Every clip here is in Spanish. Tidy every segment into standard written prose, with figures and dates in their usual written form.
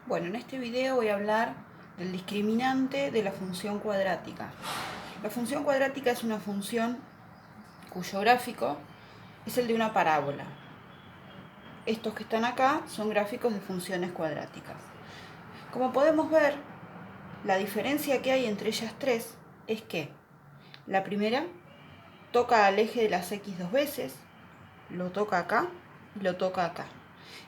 Bueno, en este video voy a hablar del discriminante de la función cuadrática. La función cuadrática es una función cuyo gráfico es el de una parábola. Estos que están acá son gráficos de funciones cuadráticas. Como podemos ver, la diferencia que hay entre ellas tres es que la primera toca al eje de las x dos veces, lo toca acá y lo toca acá.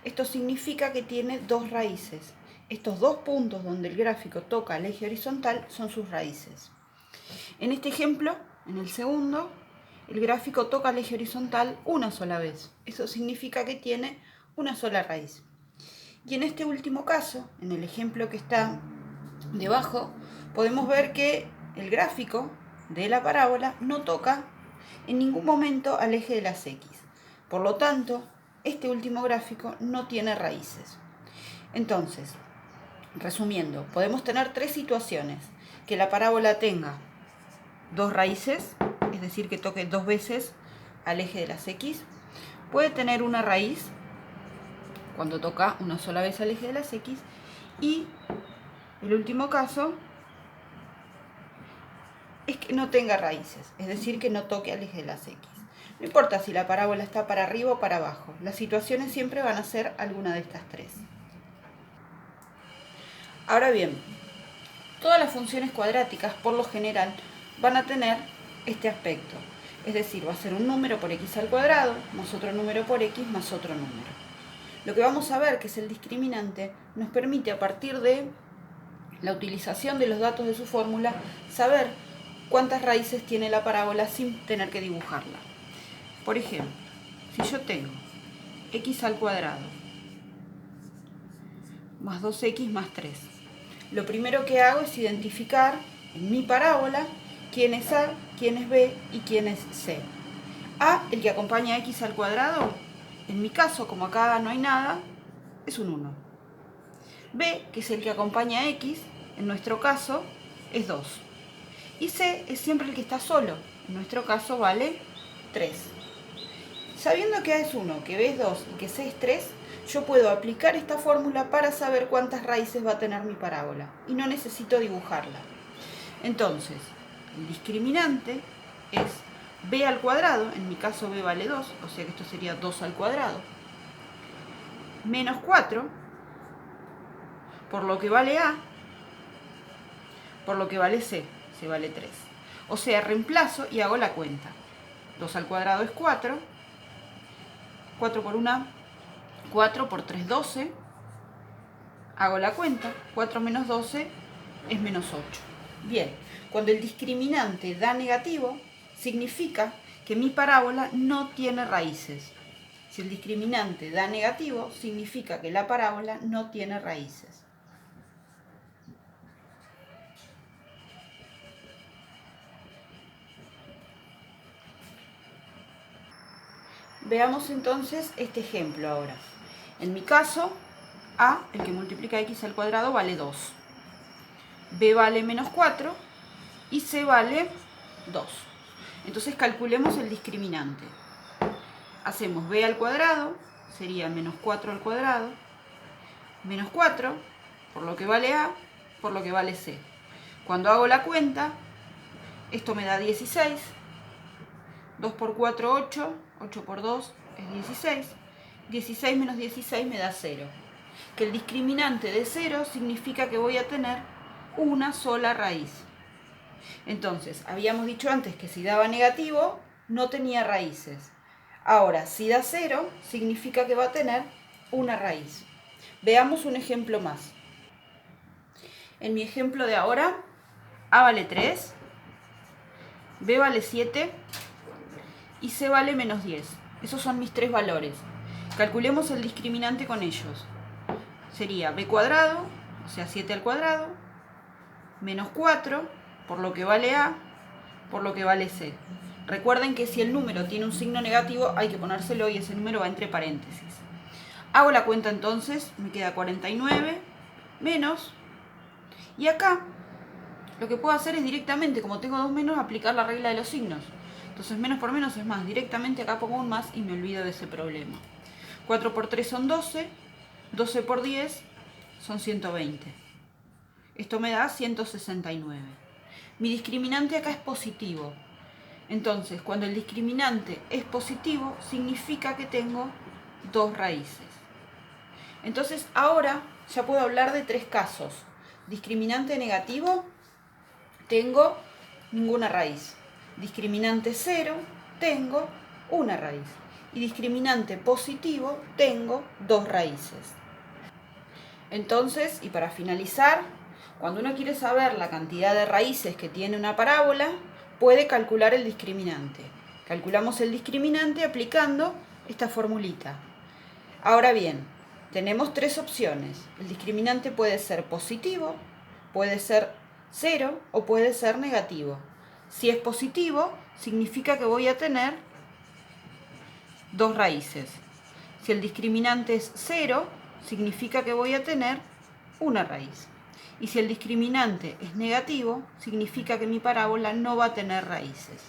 Esto significa que tiene dos raíces. Estos dos puntos donde el gráfico toca al eje horizontal son sus raíces. En este ejemplo, en el segundo, el gráfico toca al eje horizontal una sola vez. Eso significa que tiene una sola raíz. Y en este último caso, en el ejemplo que está debajo, podemos ver que el gráfico de la parábola no toca en ningún momento al eje de las x. Por lo tanto, este último gráfico no tiene raíces. Entonces, resumiendo, podemos tener tres situaciones. Que la parábola tenga dos raíces, es decir, que toque dos veces al eje de las x. Puede tener una raíz, cuando toca una sola vez al eje de las x. Y el último caso es que no tenga raíces, es decir, que no toque al eje de las x. No importa si la parábola está para arriba o para abajo, las situaciones siempre van a ser alguna de estas tres. Ahora bien, todas las funciones cuadráticas, por lo general, van a tener este aspecto. Es decir, va a ser un número por x al cuadrado, más otro número por x, más otro número. Lo que vamos a ver, que es el discriminante, nos permite, a partir de la utilización de los datos de su fórmula, saber cuántas raíces tiene la parábola sin tener que dibujarla. Por ejemplo, si yo tengo x al cuadrado más 2x más 3, lo primero que hago es identificar en mi parábola quién es A, quién es B y quién es C. A, el que acompaña a x al cuadrado, en mi caso, como acá no hay nada, es un 1. B, que es el que acompaña a x, en nuestro caso, es 2. Y C es siempre el que está solo, en nuestro caso vale 3. Sabiendo que A es 1, que B es 2 y que C es 3, yo puedo aplicar esta fórmula para saber cuántas raíces va a tener mi parábola y no necesito dibujarla. Entonces, el discriminante es B al cuadrado, en mi caso B vale 2, o sea que esto sería 2 al cuadrado, menos 4, por lo que vale A, por lo que vale C, C vale 3. O sea, reemplazo y hago la cuenta. 2 al cuadrado es 4, 4 por 1, 4 por 3, 12. Hago la cuenta, 4 menos 12 es menos 8. Bien, cuando el discriminante da negativo, significa que mi parábola no tiene raíces. Si el discriminante da negativo, significa que la parábola no tiene raíces. Veamos entonces este ejemplo ahora. En mi caso, A, el que multiplica x al cuadrado, vale 2. B vale menos 4 y C vale 2. Entonces calculemos el discriminante. Hacemos B al cuadrado, sería menos 4 al cuadrado, menos 4, por lo que vale A, por lo que vale C. Cuando hago la cuenta, esto me da 16. 2 por 4, 8. 8 por 2 es 16. 16 menos 16 me da 0. Que el discriminante de 0 significa que voy a tener una sola raíz. Entonces, habíamos dicho antes que si daba negativo, no tenía raíces. Ahora, si da 0, significa que va a tener una raíz. Veamos un ejemplo más. En mi ejemplo de ahora, A vale 3, B vale 7 y C vale menos 10. Esos son mis tres valores. Calculemos el discriminante con ellos. Sería B cuadrado, o sea 7 al cuadrado, menos 4, por lo que vale A, por lo que vale C. Recuerden que si el número tiene un signo negativo hay que ponérselo y ese número va entre paréntesis. Hago la cuenta entonces, me queda 49 menos, y acá lo que puedo hacer es directamente, como tengo dos menos, aplicar la regla de los signos. Entonces menos por menos es más, directamente acá pongo un más y me olvido de ese problema. 4 por 3 son 12, 12 por 10 son 120. Esto me da 169. Mi discriminante acá es positivo. Entonces, cuando el discriminante es positivo, significa que tengo 2 raíces. Entonces, ahora ya puedo hablar de 3 casos. Discriminante negativo, tengo ninguna raíz. Discriminante 0, tengo una raíz. Y discriminante positivo, tengo 2 raíces. Entonces, y para finalizar, cuando uno quiere saber la cantidad de raíces que tiene una parábola, puede calcular el discriminante. Calculamos el discriminante aplicando esta formulita. Ahora bien, tenemos 3 opciones. El discriminante puede ser positivo, puede ser 0 o puede ser negativo. Si es positivo, significa que voy a tener 2 raíces. Si el discriminante es 0, significa que voy a tener una raíz. Y si el discriminante es negativo, significa que mi parábola no va a tener raíces.